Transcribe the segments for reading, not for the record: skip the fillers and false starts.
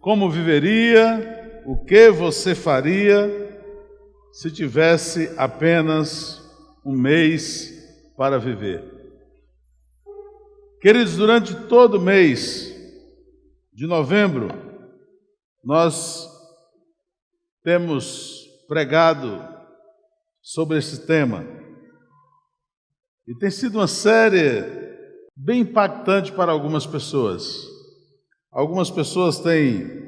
como viveria, o que você faria se tivesse apenas um mês para viver. Queridos, durante todo o mês de novembro, nós temos pregado sobre esse tema. E tem sido uma série bem impactante para algumas pessoas. Algumas pessoas têm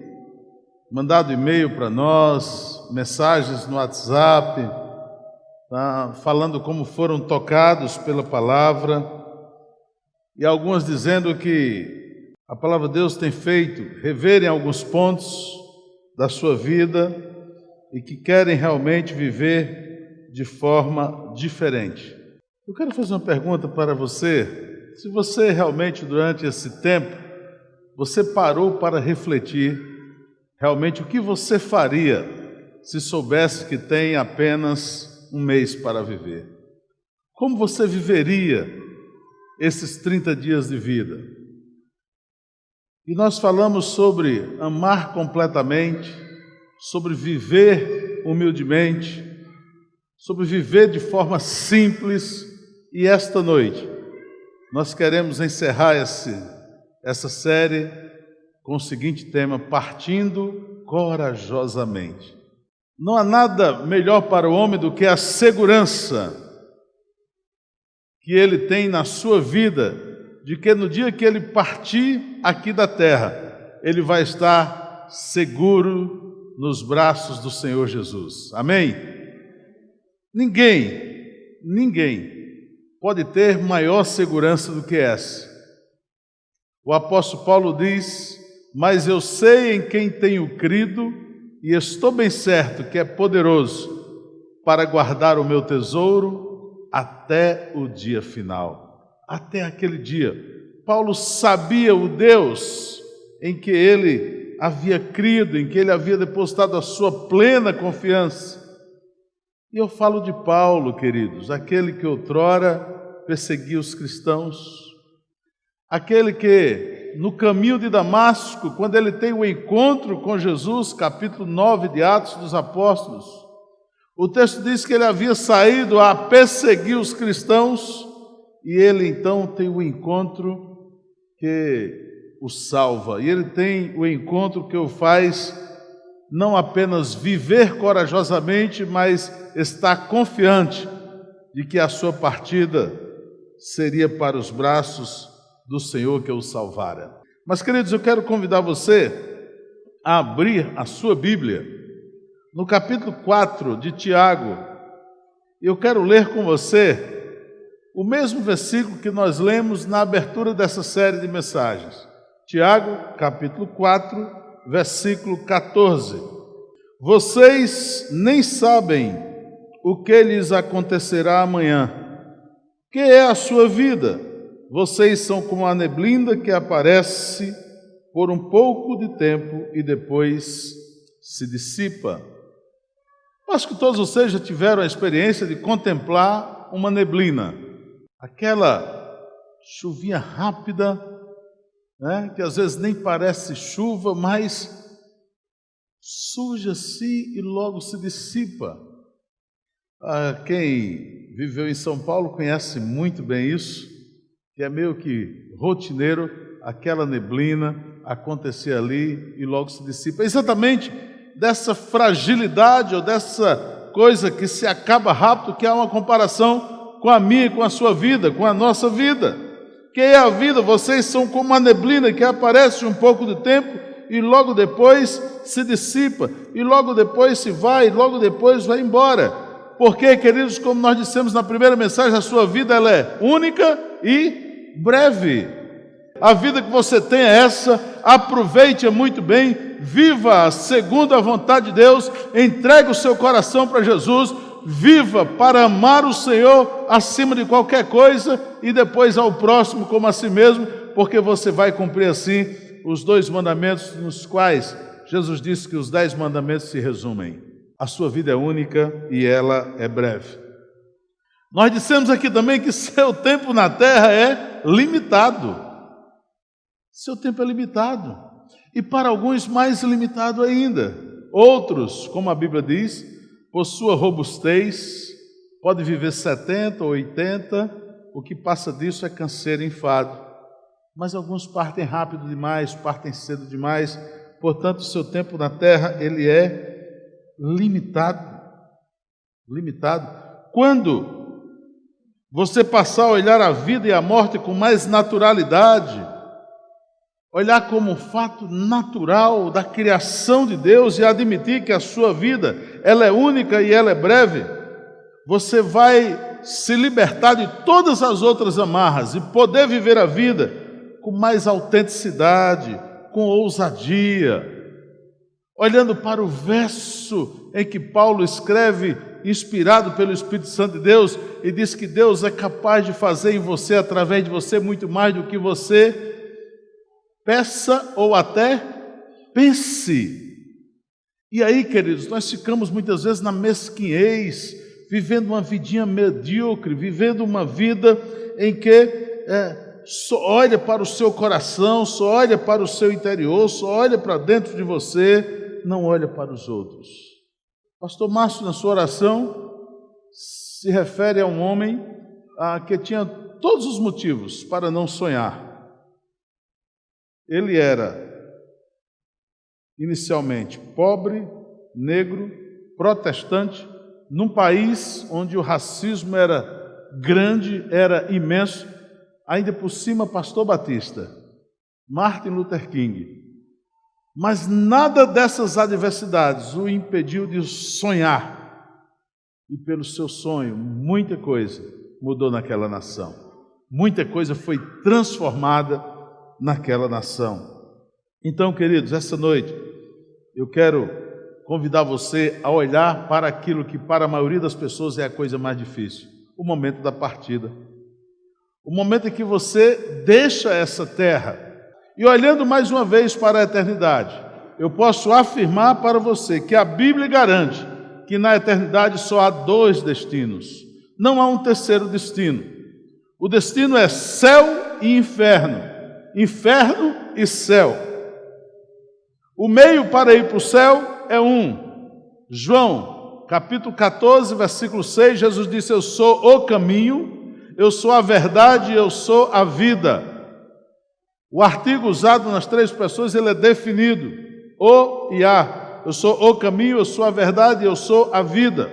mandado e-mail para nós, mensagens no WhatsApp, falando como foram tocados pela palavra, e algumas dizendo que a palavra de Deus tem feito reverem alguns pontos da sua vida e que querem realmente viver de forma diferente. Eu quero fazer uma pergunta para você. Se você realmente, durante esse tempo, você parou para refletir realmente o que você faria se soubesse que tem apenas um mês para viver? Como você viveria esses 30 dias de vida? E nós falamos sobre amar completamente, sobre viver humildemente, sobre viver de forma simples. E esta noite nós queremos encerrar essa série com o seguinte tema: partindo corajosamente. Não há nada melhor para o homem do que a segurança que ele tem na sua vida, de que no dia que ele partir aqui da terra, ele vai estar seguro nos braços do Senhor Jesus. Amém? Ninguém pode ter maior segurança do que essa. O apóstolo Paulo diz: mas eu sei em quem tenho crido e estou bem certo que é poderoso para guardar o meu tesouro até o dia final. Até aquele dia. Paulo sabia o Deus em que ele havia crido, em que ele havia depositado a sua plena confiança. E eu falo de Paulo, queridos, aquele que outrora perseguia os cristãos, aquele que no caminho de Damasco, quando ele tem o encontro com Jesus, capítulo 9 de Atos dos Apóstolos, o texto diz que ele havia saído a perseguir os cristãos, e ele então tem o encontro que o salva, e ele tem o encontro que o faz não apenas viver corajosamente, mas estar confiante de que a sua partida seria para os braços do Senhor que o salvara. Mas, queridos, eu quero convidar você a abrir a sua Bíblia no capítulo 4 de Tiago. Eu quero ler com você o mesmo versículo que nós lemos na abertura dessa série de mensagens. Tiago, capítulo 4, versículo 14. Vocês nem sabem o que lhes acontecerá amanhã. Que é a sua vida? Vocês são como a neblina que aparece por um pouco de tempo e depois se dissipa. Acho que todos vocês já tiveram a experiência de contemplar uma neblina. Aquela chuvinha rápida, né, que às vezes nem parece chuva, mas surge-se e logo se dissipa. Quem viveu em São Paulo conhece muito bem isso, que é meio que rotineiro, aquela neblina acontecer ali e logo se dissipa. É exatamente dessa fragilidade ou dessa coisa que se acaba rápido que há uma comparação com a minha e com a sua vida, com a nossa vida. Que é a vida? Vocês são como uma neblina que aparece um pouco de tempo e logo depois se dissipa, e logo depois se vai, e logo depois vai embora. Porque, queridos, como nós dissemos na primeira mensagem, a sua vida ela é única e breve. A vida que você tem é essa, aproveite-a muito bem, viva segundo a vontade de Deus, entregue o seu coração para Jesus, viva para amar o Senhor acima de qualquer coisa e depois ao próximo como a si mesmo, porque você vai cumprir assim os 2 mandamentos nos quais Jesus disse que os 10 mandamentos se resumem. A sua vida é única e ela é breve. Nós dissemos aqui também que seu tempo na terra é limitado. Seu tempo é limitado. e para alguns mais limitado ainda. Outros, como a Bíblia diz, por sua robustez, pode viver 70 ou 80, o que passa disso é canseiro e enfado. Mas alguns partem rápido demais, partem cedo demais, portanto, o seu tempo na terra, ele é limitado. Quando você passar a olhar a vida e a morte com mais naturalidade, olhar como um fato natural da criação de Deus e admitir que a sua vida, ela é única e ela é breve, você vai se libertar de todas as outras amarras e poder viver a vida com mais autenticidade, com ousadia. Olhando para o verso em que Paulo escreve, inspirado pelo Espírito Santo de Deus, e diz que Deus é capaz de fazer em você, através de você, muito mais do que você peça ou até pense. E aí, queridos, nós ficamos muitas vezes na mesquinhez, vivendo uma vidinha medíocre, vivendo uma vida em que só olha para o seu coração, só olha para o seu interior, só olha para dentro de você, não olha para os outros. Pastor Márcio, na sua oração, se refere a um homem que tinha todos os motivos para não sonhar. Ele era, inicialmente, pobre, negro, protestante, num país onde o racismo era grande, era imenso, ainda por cima pastor batista, Martin Luther King. Mas nada dessas adversidades o impediu de sonhar. E pelo seu sonho, muita coisa mudou naquela nação. Muita coisa foi transformada naquela nação. Então, queridos, essa noite eu quero convidar você a olhar para aquilo que para a maioria das pessoas é a coisa mais difícil, o momento da partida. O momento em que você deixa essa terra e olhando mais uma vez para a eternidade, eu posso afirmar para você que a Bíblia garante que na eternidade só há 2 destinos, não há um terceiro destino. O destino é céu e inferno, inferno e céu. O meio para ir para o céu é João, capítulo 14, versículo 6, Jesus disse: eu sou o caminho, eu sou a verdade, eu sou a vida. O artigo usado nas 3 pessoas, ele é definido, o e a. Eu sou o caminho, eu sou a verdade, eu sou a vida.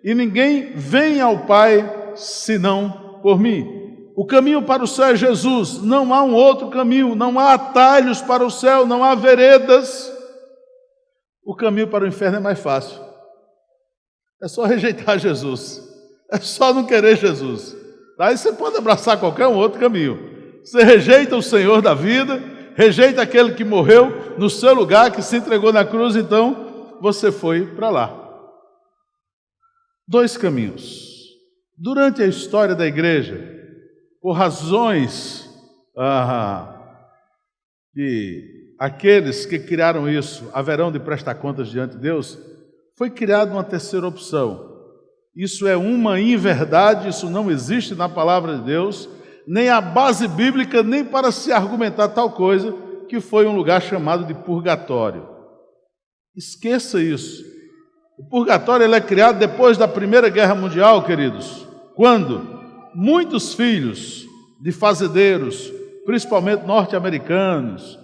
E ninguém vem ao Pai senão por mim. O caminho para o céu é Jesus, não há um outro caminho, não há atalhos para o céu, não há veredas. O caminho para o inferno é mais fácil. É só rejeitar Jesus, é só não querer Jesus. Aí você pode abraçar qualquer um outro caminho. Você rejeita o Senhor da vida, rejeita aquele que morreu no seu lugar, que se entregou na cruz, então você foi para lá. 2 caminhos. Durante a história da igreja, por razões que aqueles que criaram isso haverão de prestar contas diante de Deus, foi criada uma terceira opção. Isso é uma inverdade, isso não existe na palavra de Deus, nem a base bíblica, nem para se argumentar tal coisa, que foi um lugar chamado de purgatório. Esqueça isso. O purgatório ele é criado depois da Primeira Guerra Mundial, queridos, quando muitos filhos de fazendeiros, principalmente norte-americanos,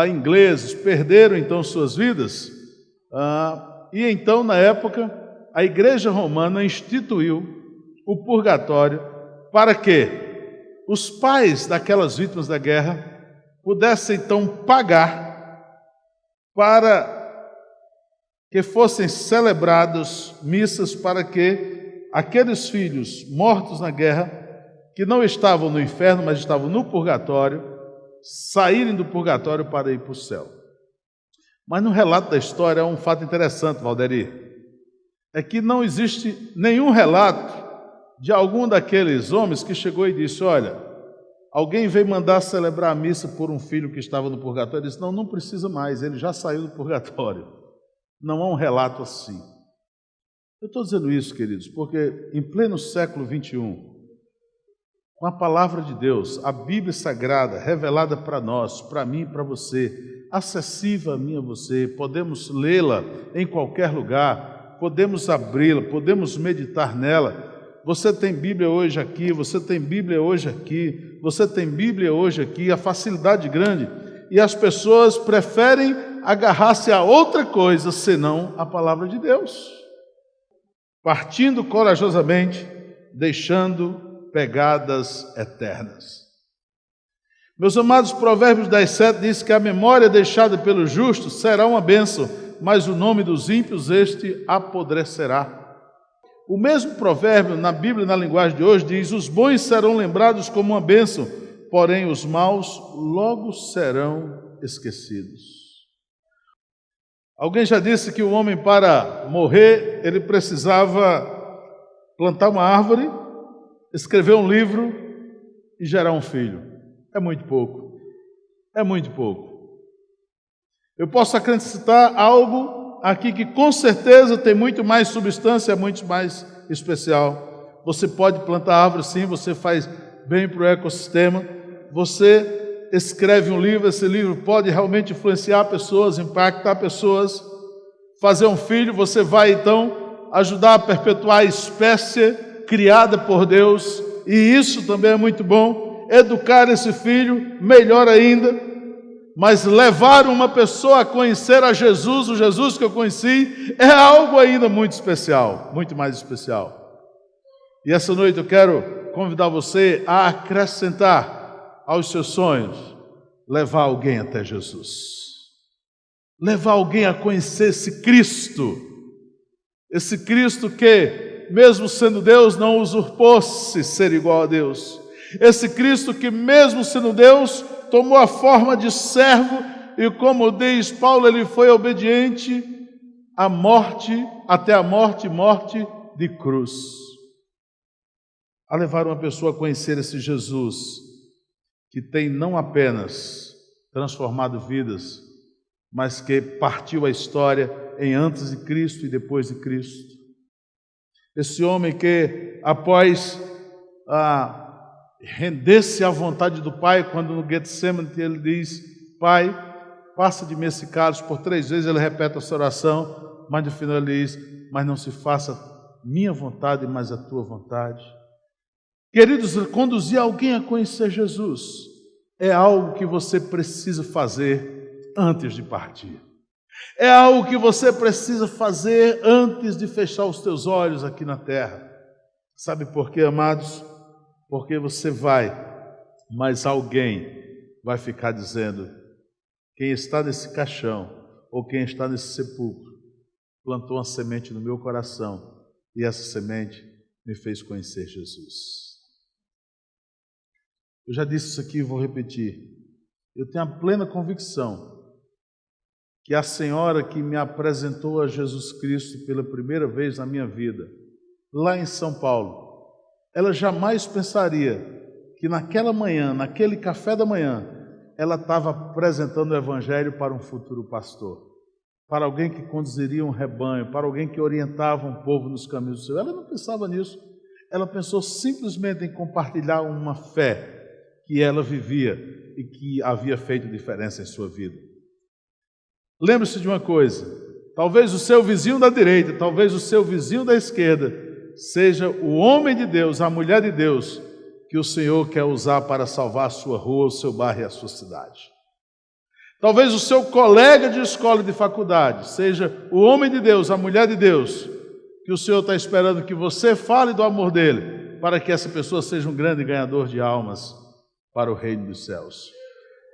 ingleses, perderam então suas vidas, e então, na época, a Igreja Romana instituiu o purgatório para que os pais daquelas vítimas da guerra pudessem então pagar para que fossem celebradas missas para que aqueles filhos mortos na guerra, que não estavam no inferno, mas estavam no purgatório, saírem do purgatório para ir para o céu. Mas no relato da história há um fato interessante, Valderi, é que não existe nenhum relato de algum daqueles homens que chegou e disse: olha, alguém veio mandar celebrar a missa por um filho que estava no purgatório. Ele disse: não precisa mais, ele já saiu do purgatório. Não há um relato assim. Eu estou dizendo isso, queridos, porque em pleno século 21, com a palavra de Deus, a Bíblia Sagrada, revelada para nós, para mim e para você, acessível a mim e a você, podemos lê-la em qualquer lugar, podemos abri-la, podemos meditar nela. Você tem Bíblia hoje aqui, você tem Bíblia hoje aqui, você tem Bíblia hoje aqui, a facilidade grande, e as pessoas preferem agarrar-se a outra coisa, senão a palavra de Deus, partindo corajosamente, deixando pegadas eternas. Meus amados, Provérbios 10:7 diz que a memória deixada pelo justo será uma bênção, mas o nome dos ímpios este apodrecerá. O mesmo provérbio na Bíblia, na linguagem de hoje, diz: os bons serão lembrados como uma bênção, porém os maus logo serão esquecidos. Alguém já disse que o homem, para morrer, ele precisava plantar uma árvore, escrever um livro e gerar um filho. É muito pouco. É muito pouco. Eu posso acrescentar algo aqui que com certeza tem muito mais substância, é muito mais especial. Você pode plantar árvore, sim, você faz bem para o ecossistema. Você escreve um livro, esse livro pode realmente influenciar pessoas, impactar pessoas. Fazer um filho, você vai então ajudar a perpetuar a espécie criada por Deus, e isso também é muito bom. Educar esse filho, melhor ainda, mas levar uma pessoa a conhecer a Jesus, o Jesus que eu conheci, é algo ainda muito especial, muito mais especial. E essa noite eu quero convidar você a acrescentar aos seus sonhos, levar alguém até Jesus, levar alguém a conhecer esse Cristo que, mesmo sendo Deus, não usurpou-se ser igual a Deus. Esse Cristo que, mesmo sendo Deus, tomou a forma de servo e, como diz Paulo, ele foi obediente à morte, até a morte de cruz. A levar uma pessoa a conhecer esse Jesus que tem não apenas transformado vidas, mas que partiu a história em antes de Cristo e depois de Cristo. Esse homem que, após render-se à vontade do Pai, quando no Getsemane ele diz: Pai, passa de mim esse cálice. Por 3 vezes ele repete essa oração, mas no final ele diz: mas não se faça minha vontade, mas a tua vontade. Queridos, conduzir alguém a conhecer Jesus é algo que você precisa fazer antes de partir. É algo que você precisa fazer antes de fechar os teus olhos aqui na terra. Sabe por quê, amados? Porque você vai, mas alguém vai ficar dizendo: quem está nesse caixão, ou quem está nesse sepulcro, plantou uma semente no meu coração, e essa semente me fez conhecer Jesus. Eu já disse isso aqui e vou repetir. Eu tenho a plena convicção que a senhora que me apresentou a Jesus Cristo pela primeira vez na minha vida, lá em São Paulo, ela jamais pensaria que naquela manhã, naquele café da manhã, ela estava apresentando o Evangelho para um futuro pastor, para alguém que conduziria um rebanho, para alguém que orientava um povo nos caminhos do Senhor. Ela não pensava nisso. Ela pensou simplesmente em compartilhar uma fé que ela vivia e que havia feito diferença em sua vida. Lembre-se de uma coisa: talvez o seu vizinho da direita, talvez o seu vizinho da esquerda, seja o homem de Deus, a mulher de Deus, que o Senhor quer usar para salvar a sua rua, o seu bairro e a sua cidade. Talvez o seu colega de escola e de faculdade seja o homem de Deus, a mulher de Deus, que o Senhor está esperando que você fale do amor dele, para que essa pessoa seja um grande ganhador de almas para o reino dos céus.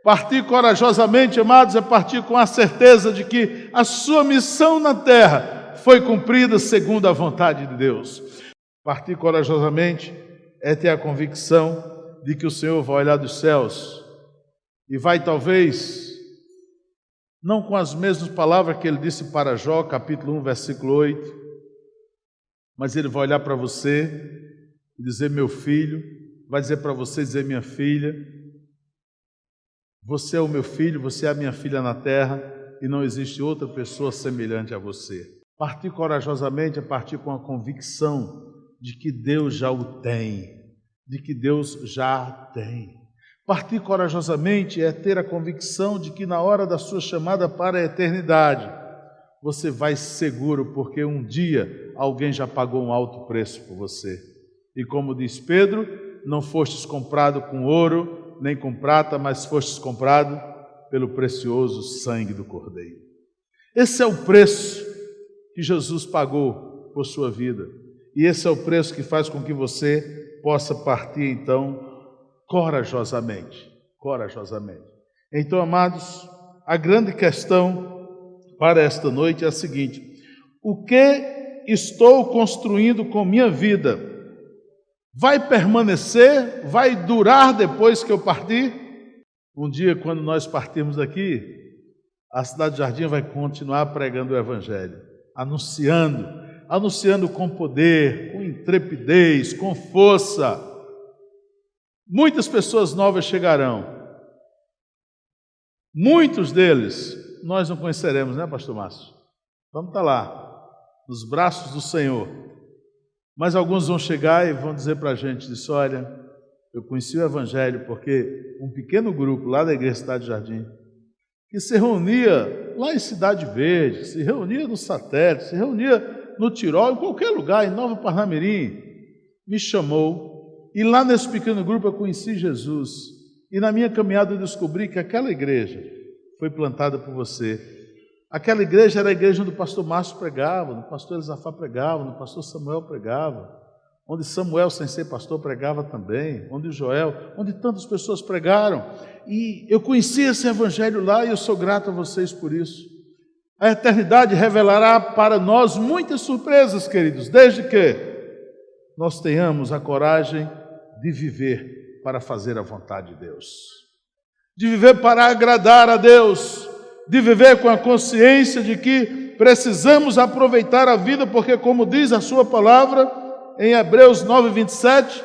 Partir corajosamente, amados, é partir com a certeza de que a sua missão na terra foi cumprida segundo a vontade de Deus. Partir corajosamente é ter a convicção de que o Senhor vai olhar dos céus e vai, talvez, não com as mesmas palavras que ele disse para Jó, capítulo 1, versículo 8, mas ele vai olhar para você e dizer: meu filho, vai dizer para você, dizer: minha filha, você é o meu filho, você é a minha filha na terra, e não existe outra pessoa semelhante a você. Partir corajosamente é partir com a convicção de que Deus já o tem, de que Deus já tem. Partir corajosamente é ter a convicção de que na hora da sua chamada para a eternidade, você vai seguro, porque um dia alguém já pagou um alto preço por você. E como diz Pedro, não fostes comprado com ouro, nem com prata, mas fostes comprado pelo precioso sangue do Cordeiro. Esse é o preço que Jesus pagou por sua vida. E esse é o preço que faz com que você possa partir, então, corajosamente. Então, amados, a grande questão para esta noite é a seguinte: o que estou construindo com minha vida? Vai permanecer? Vai durar depois que eu partir? Um dia, quando nós partirmos daqui, a Cidade Jardim vai continuar pregando o Evangelho, anunciando com poder, com intrepidez, com força. Muitas pessoas novas chegarão. Muitos deles nós não conheceremos, né, pastor Márcio? Vamos estar lá, nos braços do Senhor. Mas alguns vão chegar e vão dizer para a gente, olha, eu conheci o Evangelho porque um pequeno grupo lá da Igreja Cidade Jardim, que se reunia lá em Cidade Verde, se reunia no Satélite, se reunia no Tirol, em qualquer lugar, em Nova Parnamirim, me chamou. E lá nesse pequeno grupo eu conheci Jesus. E na minha caminhada eu descobri que aquela igreja foi plantada por você. Aquela igreja era a igreja onde o pastor Márcio pregava, onde o pastor Elisafá pregava, onde o pastor Samuel pregava, onde Samuel, sem ser pastor, pregava também, onde Joel, onde tantas pessoas pregaram. E eu conheci esse evangelho lá e eu sou grato a vocês por isso. A eternidade revelará para nós muitas surpresas, queridos, desde que nós tenhamos a coragem de viver para fazer a vontade de Deus, de viver para agradar a Deus, de viver com a consciência de que precisamos aproveitar a vida, porque como diz a sua palavra em Hebreus 9:27,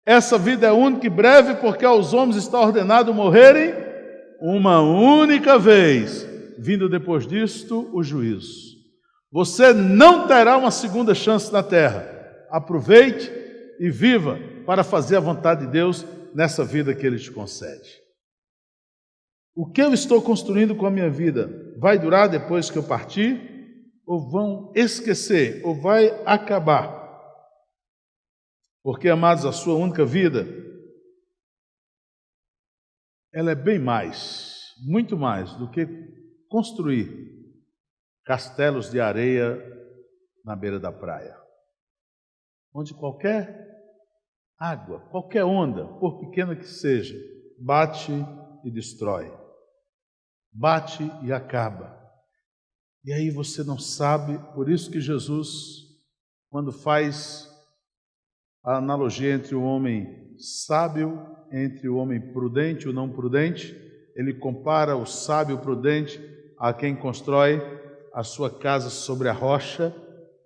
essa vida é única e breve, porque aos homens está ordenado morrerem uma única vez, vindo depois disto o juízo. Você não terá uma segunda chance na terra. Aproveite e viva para fazer a vontade de Deus nessa vida que Ele te concede. O que eu estou construindo com a minha vida vai durar depois que eu partir? Ou vão esquecer? Ou vai acabar? Porque, amados, a sua única vida, ela é bem mais, muito mais do que construir castelos de areia na beira da praia, onde qualquer água, qualquer onda, por pequena que seja, bate e destrói, bate e acaba. E aí você não sabe, por isso que Jesus, quando faz a analogia entre o homem sábio, entre o homem prudente e o não prudente, ele compara o sábio prudente a quem constrói a sua casa sobre a rocha,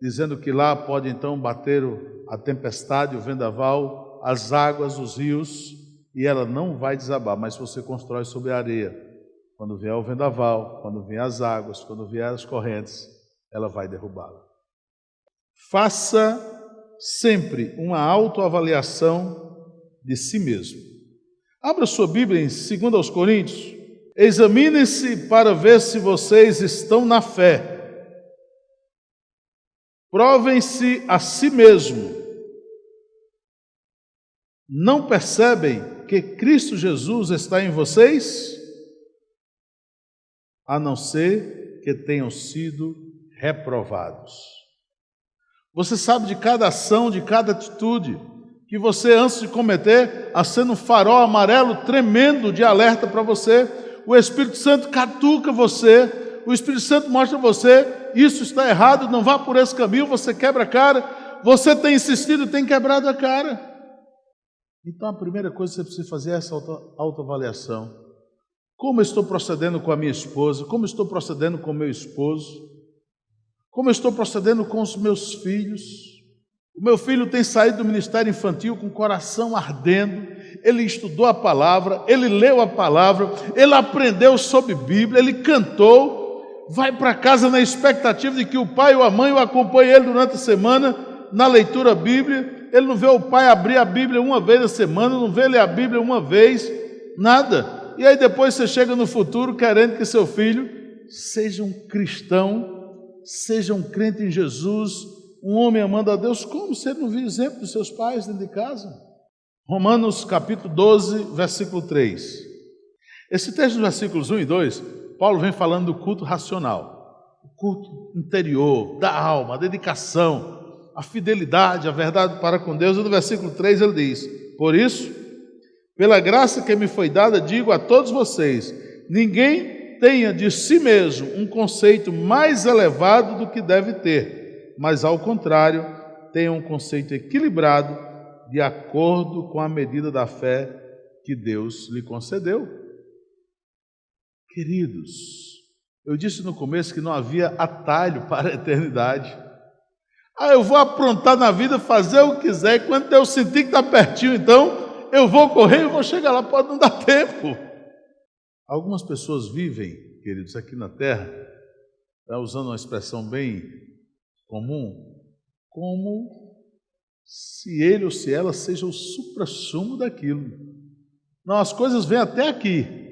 dizendo que lá pode então bater a tempestade, o vendaval, as águas, os rios, e ela não vai desabar, mas se você constrói sobre a areia, quando vier o vendaval, quando vier as águas, quando vier as correntes, ela vai derrubá-la. Faça sempre uma autoavaliação de si mesmo. Abra sua Bíblia em 2 Coríntios. Examinem-se para ver se vocês estão na fé. Provem-se a si mesmo. Não percebem que Cristo Jesus está em vocês? A não ser que tenham sido reprovados. Você sabe de cada ação, de cada atitude que você, antes de cometer, acende um farol amarelo tremendo de alerta para você. O Espírito Santo catuca você, o Espírito Santo mostra a você, isso está errado, não vá por esse caminho, você quebra a cara, você tem insistido, tem quebrado a cara. Então a primeira coisa que você precisa fazer é essa autoavaliação. Como eu estou procedendo com a minha esposa? Como eu estou procedendo com o meu esposo? Como eu estou procedendo com os meus filhos? O meu filho tem saído do ministério infantil com o coração ardendo, ele estudou a palavra, ele leu a palavra, ele aprendeu sobre Bíblia, ele cantou, vai para casa na expectativa de que o pai ou a mãe o acompanhe ele durante a semana na leitura bíblica, ele não vê o pai abrir a Bíblia uma vez na semana, não vê ler a Bíblia uma vez, nada. E aí depois você chega no futuro querendo que seu filho seja um cristão, seja um crente em Jesus, um homem amando a Deus. Como você não viu exemplo dos seus pais dentro de casa? Romanos capítulo 12, versículo 3. Esse texto dos versículos 1 e 2, Paulo vem falando do culto racional, o culto interior, da alma, a dedicação, a fidelidade, a verdade para com Deus. E no versículo 3 ele diz: por isso, pela graça que me foi dada, digo a todos vocês, ninguém tenha de si mesmo um conceito mais elevado do que deve ter, mas ao contrário, tenha um conceito equilibrado, de acordo com a medida da fé que Deus lhe concedeu. Queridos, eu disse no começo que não havia atalho para a eternidade. Eu vou aprontar na vida, fazer o que quiser, e quando eu sentir que está pertinho, então eu vou correr e vou chegar lá, pode não dar tempo. Algumas pessoas vivem, queridos, aqui na terra, usando uma expressão bem comum, como se ele ou se ela seja o suprassumo daquilo. Não, as coisas vêm até aqui.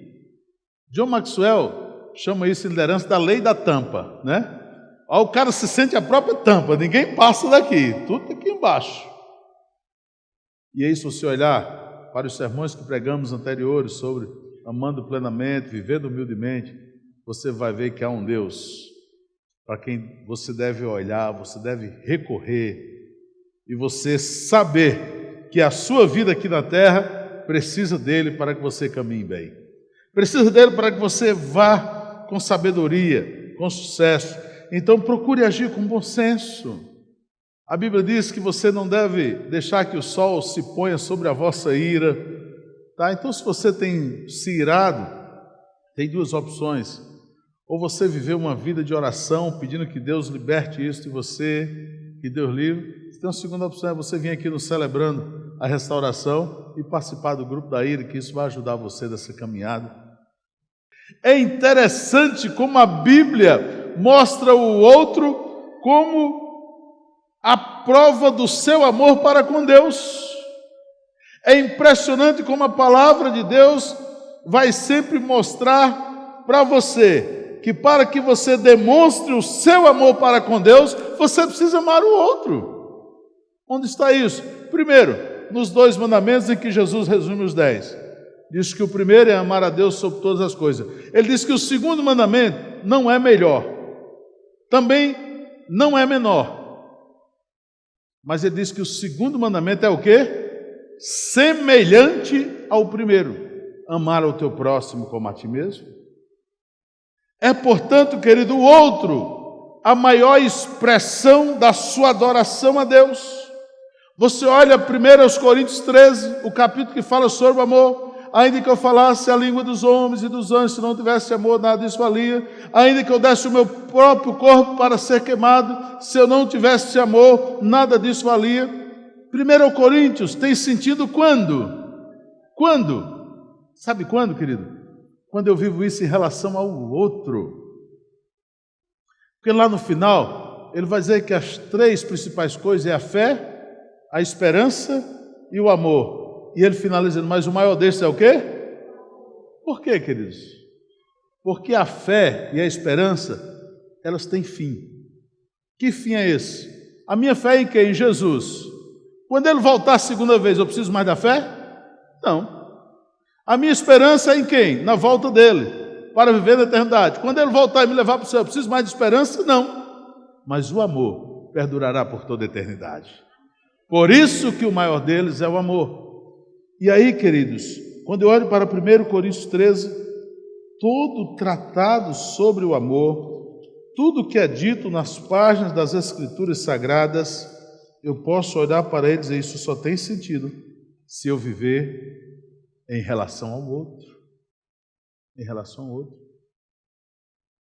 John Maxwell chama isso de liderança da lei da tampa, né? O cara se sente a própria tampa, ninguém passa daqui, tudo aqui embaixo. E aí, se você olhar para os sermões que pregamos anteriores sobre amando plenamente, vivendo humildemente, você vai ver que há um Deus para quem você deve olhar, você deve recorrer, e você saber que a sua vida aqui na terra precisa dele para que você caminhe bem. Precisa dele para que você vá com sabedoria, com sucesso. Então procure agir com bom senso. A Bíblia diz que você não deve deixar que o sol se ponha sobre a vossa ira. Tá? Então, se você tem se irado, tem duas opções. Ou você viver uma vida de oração, pedindo que Deus liberte isso de você, que Deus livre. Então, a segunda opção é você vir aqui no Celebrando a Restauração e participar do grupo da ira, que isso vai ajudar você nessa caminhada. É interessante como a Bíblia mostra o outro como a prova do seu amor para com Deus. É impressionante como a palavra de Deus vai sempre mostrar para você que para que você demonstre o seu amor para com Deus, você precisa amar o outro. Onde está isso? Primeiro, nos 2 mandamentos em que Jesus resume os 10. Diz que o primeiro é amar a Deus sobre todas as coisas. Ele diz que o segundo mandamento não é melhor, também não é menor. Mas ele diz que o segundo mandamento é o quê? Semelhante ao primeiro. Amar ao teu próximo como a ti mesmo. É, portanto, querido, o outro, a maior expressão da sua adoração a Deus. Você olha 1 Coríntios 13, o capítulo que fala sobre o amor. Ainda que eu falasse a língua dos homens e dos anjos, se não tivesse amor, nada disso valia. Ainda que eu desse o meu próprio corpo para ser queimado, se eu não tivesse amor, nada disso valia. 1 Coríntios tem sentido quando? Quando? Sabe quando, querido? Quando eu vivo isso em relação ao outro. Porque lá no final, ele vai dizer que as 3 principais coisas é a fé, a esperança e o amor. E ele finaliza, mas o maior destes é o quê? Por quê, queridos? Porque a fé e a esperança, elas têm fim. Que fim é esse? A minha fé é em quem? Em Jesus. Quando ele voltar a segunda vez, eu preciso mais da fé? Não. A minha esperança é em quem? Na volta dele, para viver na eternidade. Quando ele voltar e me levar para o céu, eu preciso mais de esperança? Não. Mas o amor perdurará por toda a eternidade. Por isso que o maior deles é o amor. E aí, queridos, quando eu olho para 1 Coríntios 13, todo tratado sobre o amor, tudo que é dito nas páginas das Escrituras Sagradas, eu posso olhar para ele e dizer, isso só tem sentido se eu viver em relação ao outro. Em relação ao outro.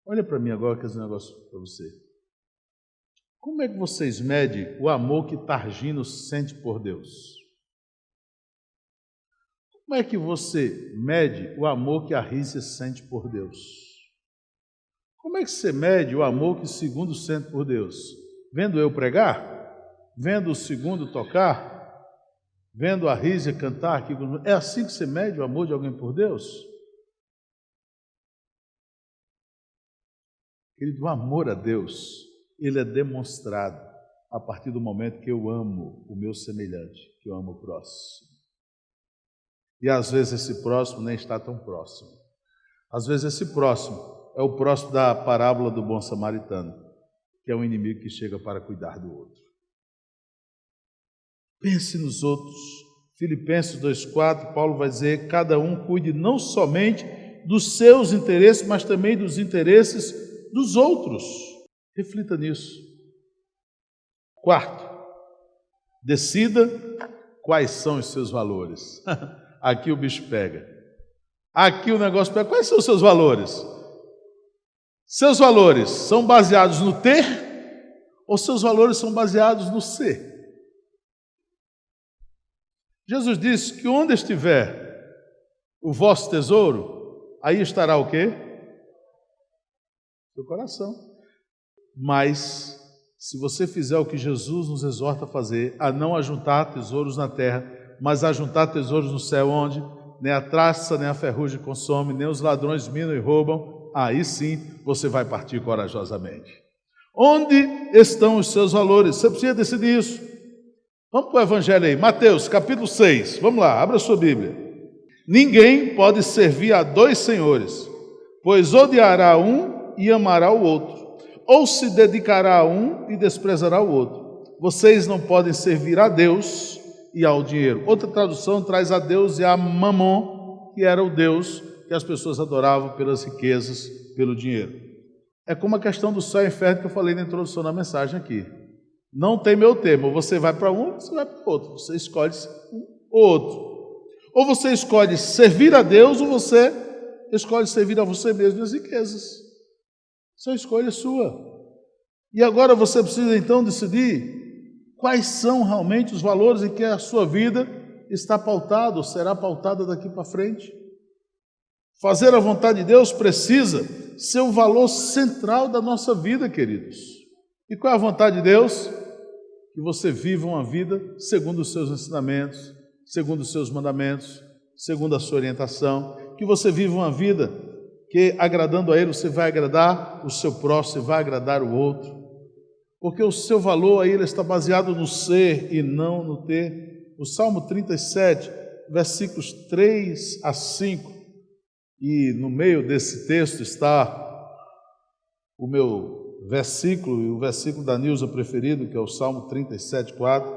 Olha para mim agora, que eu vou dizer um negócio para você. Como é que vocês medem o amor que Targino sente por Deus? Como é que você mede o amor que a Rícia sente por Deus? Como é que você mede o amor que Segundo sente por Deus? Vendo eu pregar? vendo o segundo tocar, vendo a Rízia cantar aqui. É assim que você mede o amor de alguém por Deus? Querido, o amor a Deus, ele é demonstrado a partir do momento que eu amo o meu semelhante, que eu amo o próximo. E às vezes esse próximo nem está tão próximo. Às vezes esse próximo é o próximo da parábola do bom samaritano, que é um inimigo que chega para cuidar do outro. Pense nos outros. Filipenses 2,4, Paulo vai dizer: cada um cuide não somente dos seus interesses, mas também dos interesses dos outros. Reflita nisso. Quarto, decida quais são os seus valores. Aqui o bicho pega. Aqui o negócio pega. Quais são os seus valores? Seus valores são baseados no ter ou seus valores são baseados no ser? Jesus disse que onde estiver o vosso tesouro, aí estará o quê? Seu coração. Mas, se você fizer o que Jesus nos exorta a fazer, a não ajuntar tesouros na terra, mas a juntar tesouros no céu, onde nem a traça, nem a ferrugem consome, nem os ladrões minam e roubam, aí sim você vai partir corajosamente. Onde estão os seus valores? Você precisa decidir isso. Vamos para o Evangelho aí, Mateus capítulo 6, vamos lá, abra sua Bíblia. Ninguém pode servir a dois senhores, pois odiará um e amará o outro, ou se dedicará a um e desprezará o outro. Vocês não podem servir a Deus e ao dinheiro. Outra tradução traz a Deus e a Mamon, que era o Deus que as pessoas adoravam pelas riquezas, pelo dinheiro. É como a questão do céu e inferno que eu falei na introdução da mensagem aqui. Não tem meu termo, você vai para um, você vai para o outro, você escolhe um ou outro. Ou você escolhe servir a Deus, ou você escolhe servir a você mesmo e as riquezas. Essa escolha é sua. E agora você precisa então decidir quais são realmente os valores em que a sua vida está pautada, ou será pautada daqui para frente. Fazer a vontade de Deus precisa ser o valor central da nossa vida, queridos. E qual é a vontade de Deus? Que você viva uma vida segundo os seus ensinamentos, segundo os seus mandamentos, segundo a sua orientação. Que você viva uma vida que, agradando a Ele, você vai agradar o seu próximo, você vai agradar o outro. Porque o seu valor aí ele está baseado no ser e não no ter. O Salmo 37, versículos 3 a 5, e no meio desse texto está o meu versículo, e o versículo da Nilza preferido, que é o Salmo 37, 4.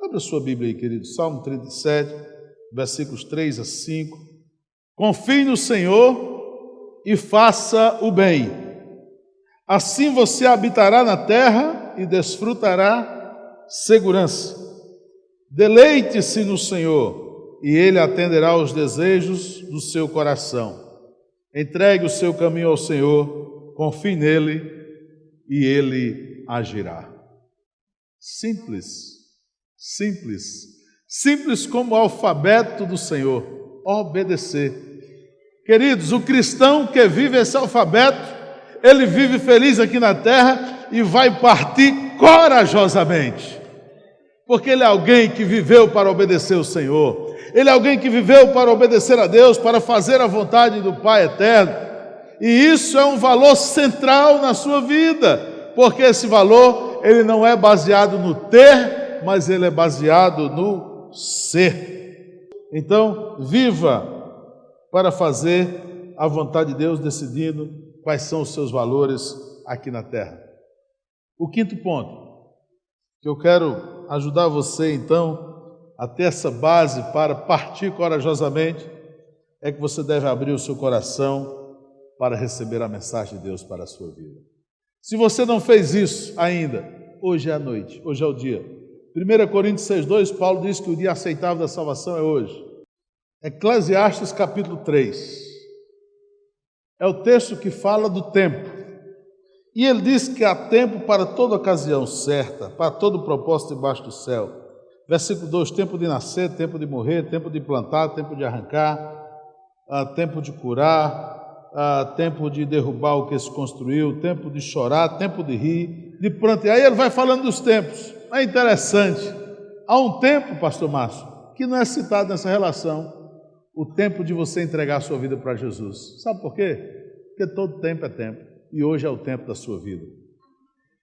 Abra a sua Bíblia aí, querido. Salmo 37, versículos 3 a 5. Confie no Senhor e faça o bem. Assim você habitará na terra e desfrutará segurança. Deleite-se no Senhor e Ele atenderá aos desejos do seu coração. Entregue o seu caminho ao Senhor, confie nele e Ele agirá. Simples, simples, simples como o alfabeto do Senhor, obedecer. Queridos, o cristão que vive esse alfabeto, ele vive feliz aqui na terra e vai partir corajosamente, porque ele é alguém que viveu para obedecer o Senhor, ele é alguém que viveu para obedecer a Deus, para fazer a vontade do Pai eterno. E isso é um valor central na sua vida, porque esse valor, ele não é baseado no ter, mas ele é baseado no ser. Então, viva para fazer a vontade de Deus, decidindo quais são os seus valores aqui na terra. O quinto ponto, que eu quero ajudar você, então, a ter essa base para partir corajosamente, é que você deve abrir o seu coração para receber a mensagem de Deus para a sua vida. Se você não fez isso ainda, hoje é a noite, hoje é o dia. 1 Coríntios 6,2, Paulo diz que o dia aceitável da salvação é hoje. Eclesiastes capítulo 3, é o texto que fala do tempo. E ele diz que há tempo para toda ocasião certa, para todo propósito debaixo do céu. Versículo 2, tempo de nascer, tempo de morrer, tempo de plantar, tempo de arrancar, tempo de curar, tempo de derrubar o que se construiu, tempo de chorar, tempo de rir, de prantear. Aí ele vai falando dos tempos. É interessante. Há um tempo, pastor Márcio, que não é citado nessa relação, o tempo de você entregar a sua vida para Jesus. Sabe por quê? Porque todo tempo é tempo. E hoje é o tempo da sua vida.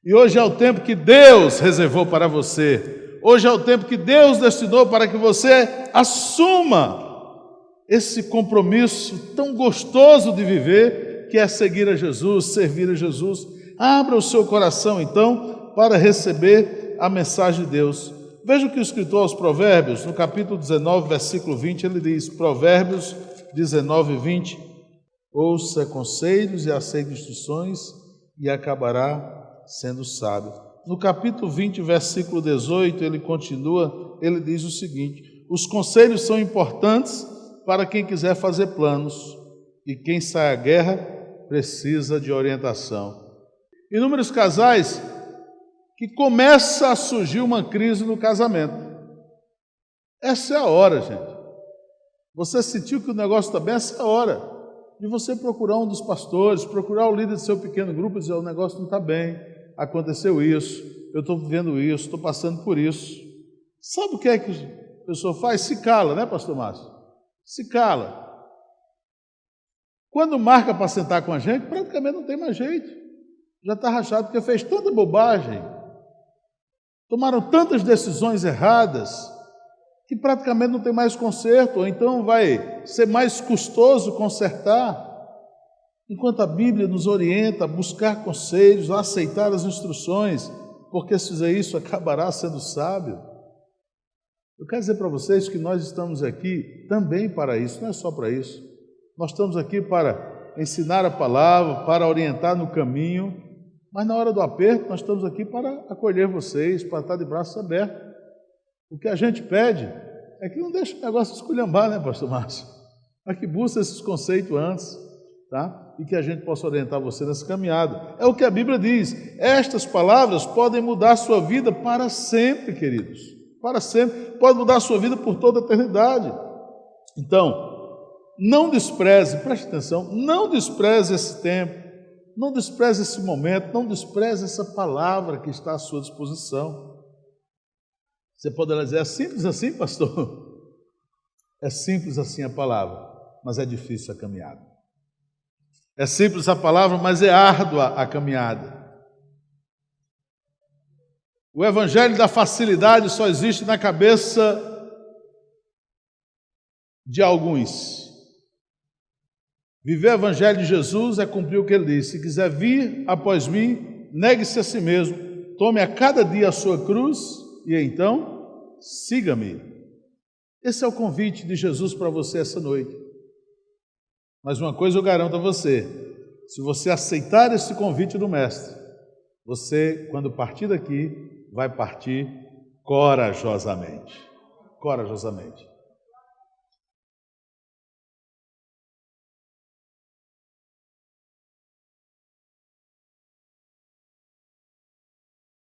E hoje é o tempo que Deus reservou para você. Hoje é o tempo que Deus destinou para que você assuma esse compromisso tão gostoso de viver, que é seguir a Jesus, servir a Jesus. Abra o seu coração, então, para receber a mensagem de Deus. Veja o que o escritor aos Provérbios, no capítulo 19, versículo 20, ele diz, Provérbios 19, 20, ouça conselhos e aceite instruções e acabará sendo sábio. No capítulo 20, versículo 18, ele continua, ele diz o seguinte, os conselhos são importantes para quem quiser fazer planos, e quem sai à guerra precisa de orientação. Inúmeros casais que começa a surgir uma crise no casamento. Essa é a hora, gente. Você sentiu que o negócio está bem? Essa é a hora de você procurar um dos pastores, procurar o líder do seu pequeno grupo e dizer, o negócio não está bem, aconteceu isso, eu estou vivendo isso, estou passando por isso. Sabe o que é que a pessoa faz? Se cala, né, pastor Márcio? Se cala. Quando marca para sentar com a gente, praticamente não tem mais jeito. Já está rachado porque fez tanta bobagem. Tomaram tantas decisões erradas que praticamente não tem mais conserto, ou então vai ser mais custoso consertar. Enquanto a Bíblia nos orienta a buscar conselhos, a aceitar as instruções, porque se fizer isso acabará sendo sábio. Eu quero dizer para vocês que nós estamos aqui também para isso, não é só para isso. Nós estamos aqui para ensinar a palavra, para orientar no caminho, mas na hora do aperto nós estamos aqui para acolher vocês, para estar de braços abertos. O que a gente pede é que não deixe o negócio esculhambar, né, pastor Márcio? Mas que busque esses conceitos antes, tá? E que a gente possa orientar você nessa caminhada. É o que a Bíblia diz. Estas palavras podem mudar a sua vida para sempre, queridos. Para sempre. Pode mudar a sua vida por toda a eternidade. Então, não despreze, preste atenção, não despreze esse tempo. Não despreze esse momento, não despreze essa palavra que está à sua disposição. Você poderá dizer, é simples assim, pastor? É simples assim a palavra, mas é difícil a caminhada. É simples a palavra, mas é árdua a caminhada. O evangelho da facilidade só existe na cabeça de alguns. Viver o evangelho de Jesus é cumprir o que ele disse. Se quiser vir após mim, negue-se a si mesmo, tome a cada dia a sua cruz e então siga-me. Esse é o convite de Jesus para você essa noite. Mas uma coisa eu garanto a você, se você aceitar esse convite do Mestre, você, quando partir daqui, vai partir corajosamente. Corajosamente.